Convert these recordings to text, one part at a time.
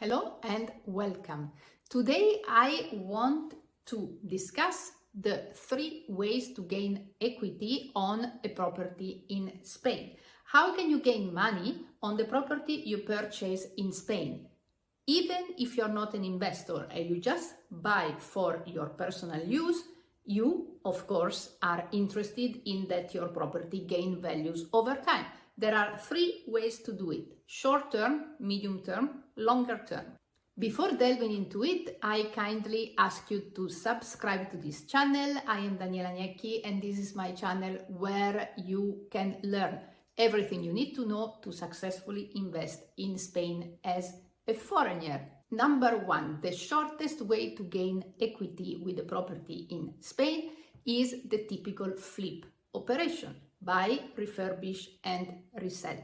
Hello and welcome. Today I want to discuss the 3 ways to gain equity on a property in Spain. How can you gain money on the property you purchase in Spain? Even if you're not an investor and you just buy for your personal use, you, of course, are interested in that your property gain values over time. There are 3 ways to do it: short term, medium term, longer term. Before delving into it, I kindly ask you to subscribe to this channel. I am Daniela Gnecchi and this is my channel where you can learn everything you need to know to successfully invest in Spain as a foreigner. Number 1, the shortest way to gain equity with a property in Spain is the typical flip operation: buy, refurbish and resell.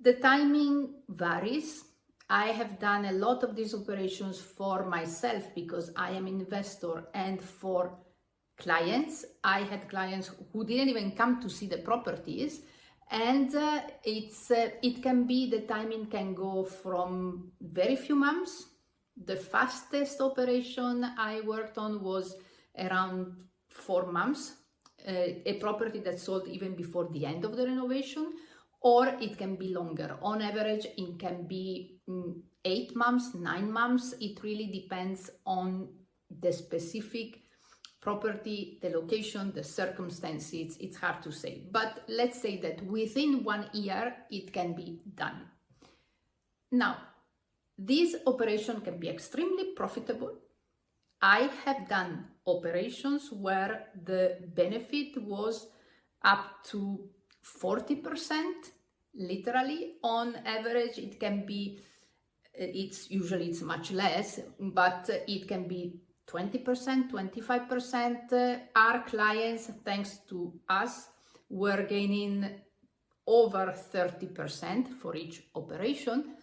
The timing varies. I have done a lot of these operations for myself because I am an investor, and for clients. I had clients who didn't even come to see the properties, and it can be, the timing can go from very few months. The fastest operation I worked on was around 4 months, a property that sold even before the end of the renovation, or it can be longer. On average, it can be 8 months, 9 months. It really depends on the specific property, the location, the circumstances. It's hard to say, but let's say that within 1 year it can be done. Now, this operation can be extremely profitable. I have done operations where the benefit was up to 40%, literally. On average, it can be, it's much less, but it can be 20%, 25%. Our clients, thanks to us, were gaining over 30% for each operation.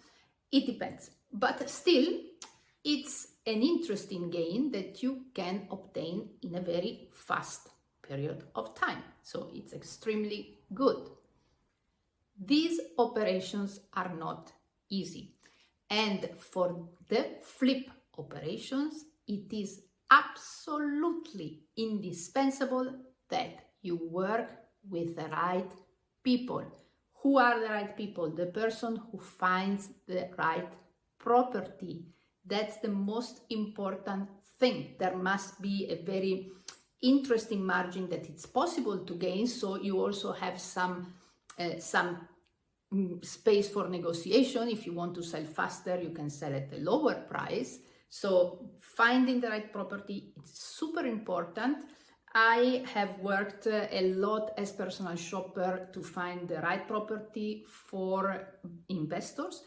It depends, but still, it's an interesting gain that you can obtain in a very fast period of time. So it's extremely good. These operations are not easy. And for the flip operations, it is absolutely indispensable that you work with the right people. Who are the right people? The person who finds the right property. That's the most important thing. There must be a very interesting margin that it's possible to gain, so you also have some space for negotiation. If you want to sell faster, you can sell at a lower price. So finding the right property is super important. I have worked a lot as personal shopper to find the right property for investors,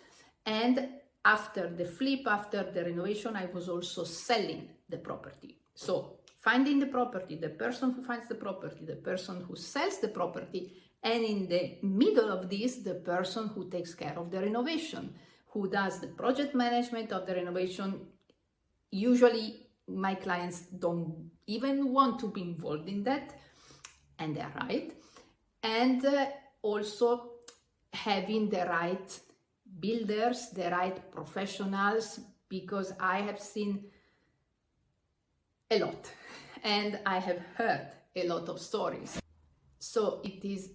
and after the flip, after the renovation, I was also selling the property. So finding the property, the person who finds the property, the person who sells the property, and in the middle of this, the person who takes care of the renovation, who does the project management of the renovation. Usually my clients don't even want to be involved in that, and they're right. And also having the right builders, the right professionals, because I have seen a lot and I have heard a lot of stories. So it is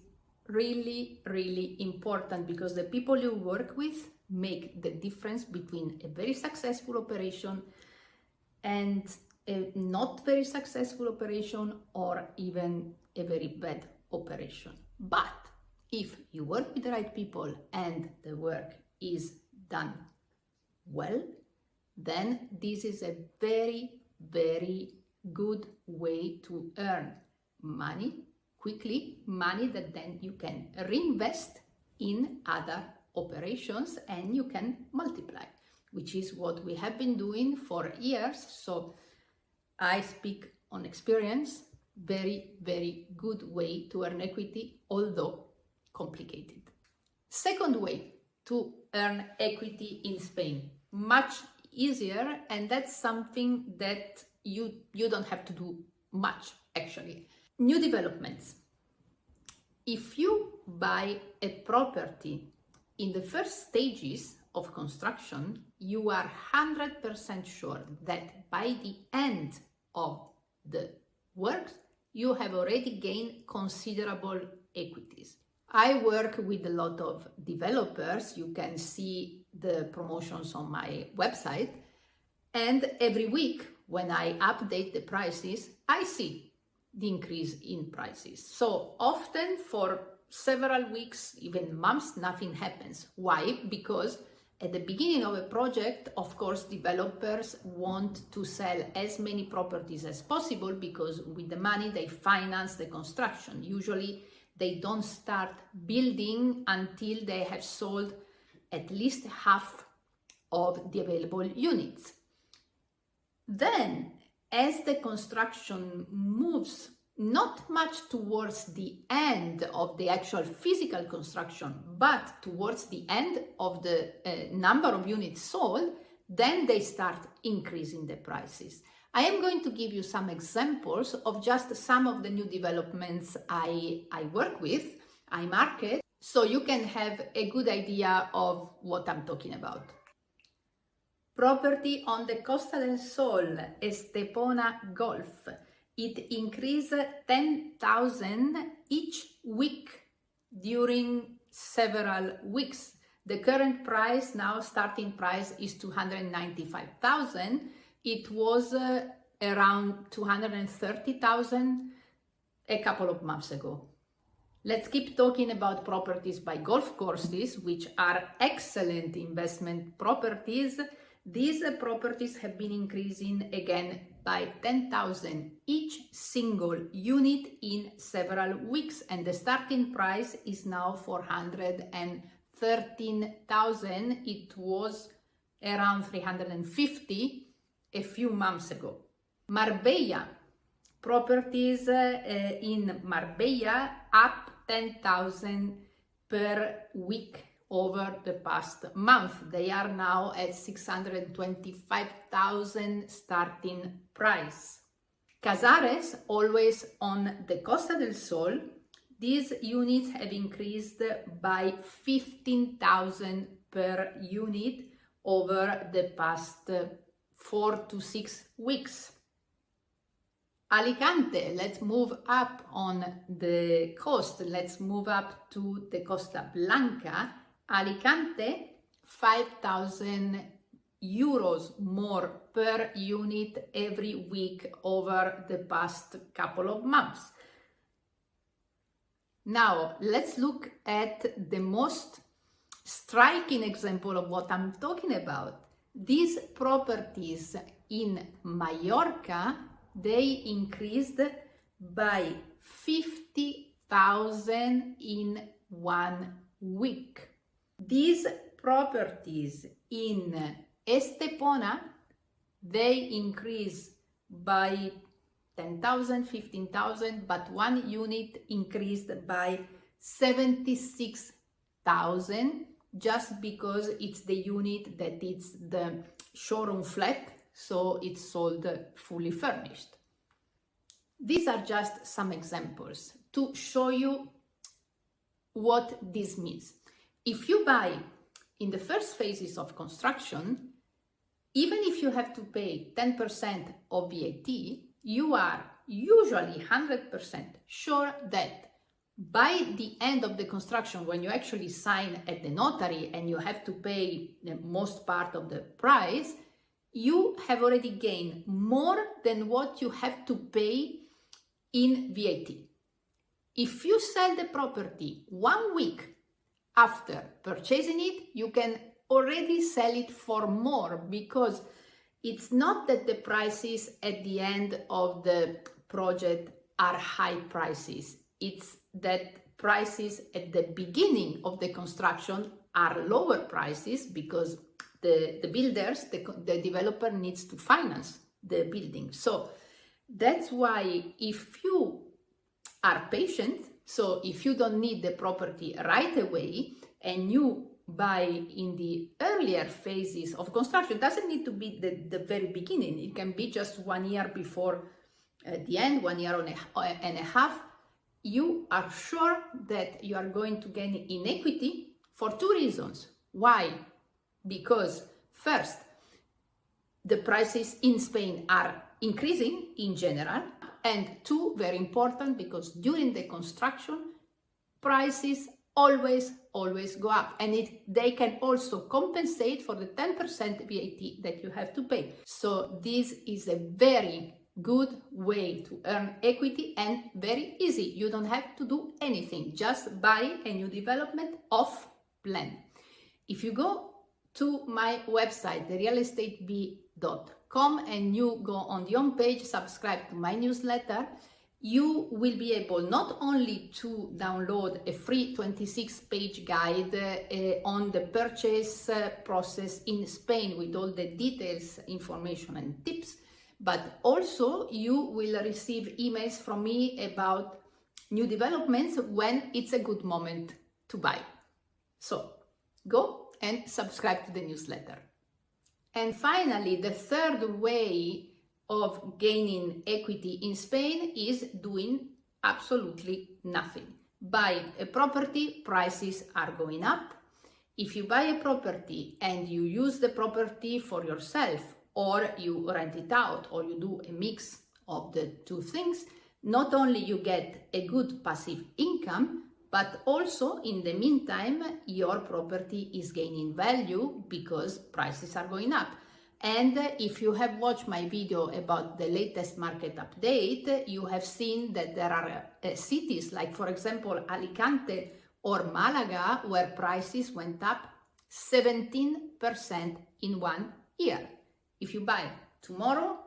really, really important, because the people you work with make the difference between a very successful operation and a not very successful operation, or even a very bad operation. But if you work with the right people and the work is done well, then this is a very, very good way to earn money quickly, money that then you can reinvest in other operations and you can multiply, which is what we have been doing for years. So I speak on experience. Very, very good way to earn equity, although complicated. Second way to earn equity in Spain, much easier, and that's something that you don't have to do much actually. New developments. If you buy a property in the first stages of construction, you are 100% sure that by the end of the work, you have already gained considerable equities. I work with a lot of developers. You can see the promotions on my website. And every week when I update the prices, I see the increase in prices. So often for several weeks, even months, nothing happens. Why? Because at the beginning of a project, of course, developers want to sell as many properties as possible because with the money they finance the construction. Usually they don't start building until they have sold at least half of the available units. Then, as the construction moves not much towards the end of the actual physical construction, but towards the end of the number of units sold, then they start increasing the prices. I am going to give you some examples of just some of the new developments I work with, I market, so you can have a good idea of what I'm talking about. Property on the Costa del Sol, Estepona Golf. It increased 10,000 each week during several weeks. The current price, now starting price, is 295,000. It was around 230,000 a couple of months ago. Let's keep talking about properties by golf courses, which are excellent investment properties. These properties have been increasing again by 10,000 each single unit in several weeks, and the starting price is now 413,000. It was around 350 a few months ago. Marbella, properties in Marbella up 10,000 per week over the past month. They are now at 625,000 starting price. Casares, always on the Costa del Sol, these units have increased by 15,000 per unit over the past 4 to 6 weeks. Alicante, let's move up on the coast. Let's move up to the Costa Blanca. Alicante, 5,000 euros more per unit every week over the past couple of months. Now, let's look at the most striking example of what I'm talking about. These properties in Mallorca, they increased by 50,000 in 1 week. These properties in Estepona, they increase by 10,000, 15,000, but one unit increased by 76,000 just because it's the unit that it's the showroom flat, so it's sold fully furnished. These are just some examples to show you what this means. If you buy in the first phases of construction, even if you have to pay 10% of VAT, you are usually 100% sure that by the end of the construction, when you actually sign at the notary and you have to pay the most part of the price, you have already gained more than what you have to pay in VAT. If you sell the property 1 week after purchasing it, you can already sell it for more, because it's not that the prices at the end of the project are high prices. It's that prices at the beginning of the construction are lower prices because the builders, the developer needs to finance the building. So that's why if you are patient, so if you don't need the property right away and you buy in the earlier phases of construction, it doesn't need to be the very beginning. It can be just 1 year before the end, 1 year and a half. You are sure that you are going to gain in equity for 2 reasons. Why? Because first, the prices in Spain are increasing in general, and two, very important, because during the construction, prices always go up, and they can also compensate for the 10% VAT that you have to pay. So this is a very good way to earn equity and very easy. You don't have to do anything, just buy a new development off plan. If you go to my website, therealestatebee.com, and you go on the home page, subscribe to my newsletter, you will be able not only to download a free 26-page guide on the purchase process in Spain with all the details, information and tips, but also you will receive emails from me about new developments when it's a good moment to buy. So go and subscribe to the newsletter. And finally, the third way of gaining equity in Spain is doing absolutely nothing. Buying a property, prices are going up. If you buy a property and you use the property for yourself, or you rent it out, or you do a mix of the two things, not only you get a good passive income, but also in the meantime, your property is gaining value because prices are going up. And if you have watched my video about the latest market update, you have seen that there are cities like, for example, Alicante or Malaga, where prices went up 17% in 1 year. If you buy tomorrow,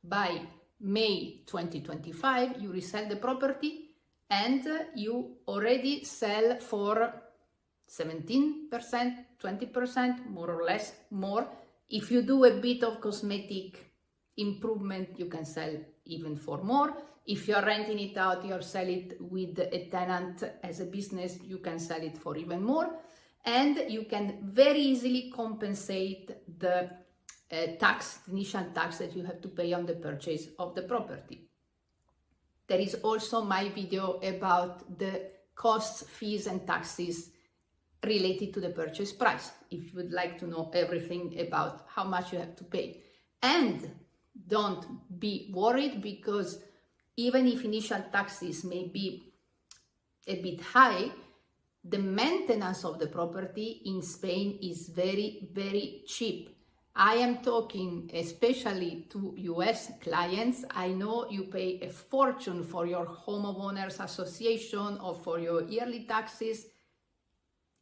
by May 2025, you resell the property and you already sell for 17%, 20%, more or less more. If you do a bit of cosmetic improvement, you can sell even for more. If you're renting it out, you sell it with a tenant as a business, you can sell it for even more. And you can very easily compensate the initial tax that you have to pay on the purchase of the property. There is also my video about the costs, fees and taxes related to the purchase price, if you would like to know everything about how much you have to pay. And don't be worried, because even if initial taxes may be a bit high, the maintenance of the property in Spain is very, very cheap. I am talking especially to US clients. I know you pay a fortune for your homeowners association or for your yearly taxes.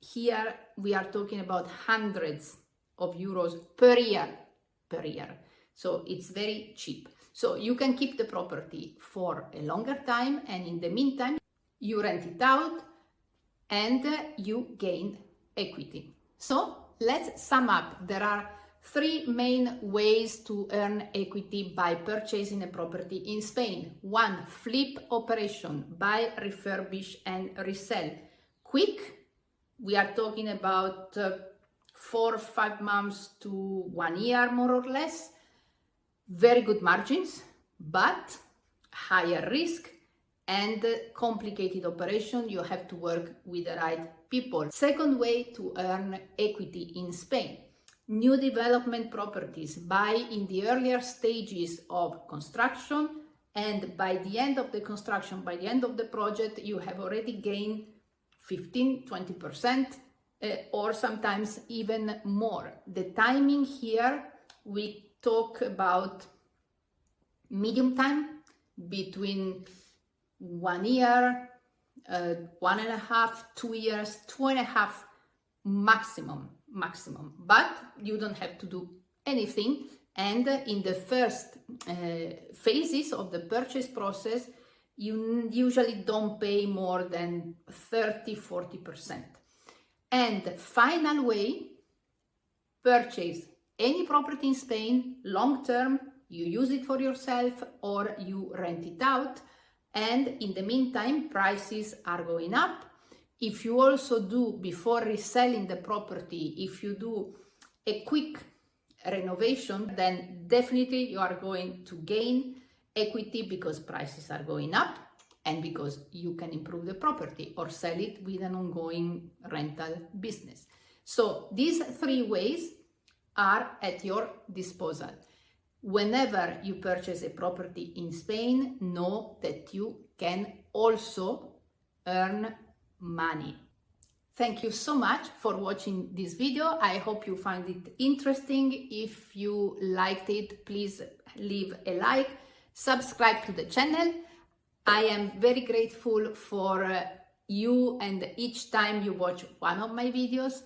Here we are talking about hundreds of euros per year. So it's very cheap. So you can keep the property for a longer time, and in the meantime, you rent it out and you gain equity. So let's sum up. There are 3 main ways to earn equity by purchasing a property in Spain. 1, flip operation, buy, refurbish and resell. Quick, we are talking about 4 or 5 months to 1 year, more or less. Very good margins, but higher risk and complicated operation. You have to work with the right people. Second way to earn equity in Spain. New development properties, buy in the earlier stages of construction, and by the end of the construction, by the end of the project, you have already gained 15-20% or sometimes even more. The timing here, we talk about medium time, between 1 year, 1.5, 2 years, 2.5 maximum, but you don't have to do anything. And in the first phases of the purchase process, you usually don't pay more than 30-40%. And final way, purchase any property in Spain long term. You use it for yourself or you rent it out, and in the meantime prices are going up. If you also do, before reselling the property, if you do a quick renovation, then definitely you are going to gain equity because prices are going up and because you can improve the property or sell it with an ongoing rental business. So these 3 ways are at your disposal. Whenever you purchase a property in Spain, know that you can also earn money. Thank you so much for watching this video. I hope you found it interesting. If you liked it, please leave a like, subscribe to the channel. I am very grateful for you and each time you watch one of my videos.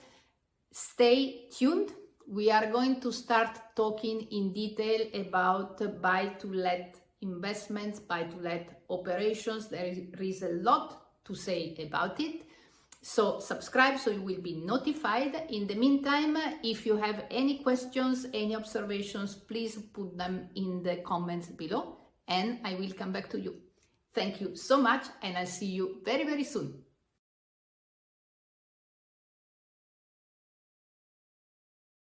Stay tuned. We are going to start talking in detail about buy-to-let investments, buy-to-let operations. There is a lot to say about it. So subscribe so you will be notified. In the meantime, if you have any questions, any observations, please put them in the comments below and I will come back to you. Thank you so much and I'll see you very, very soon.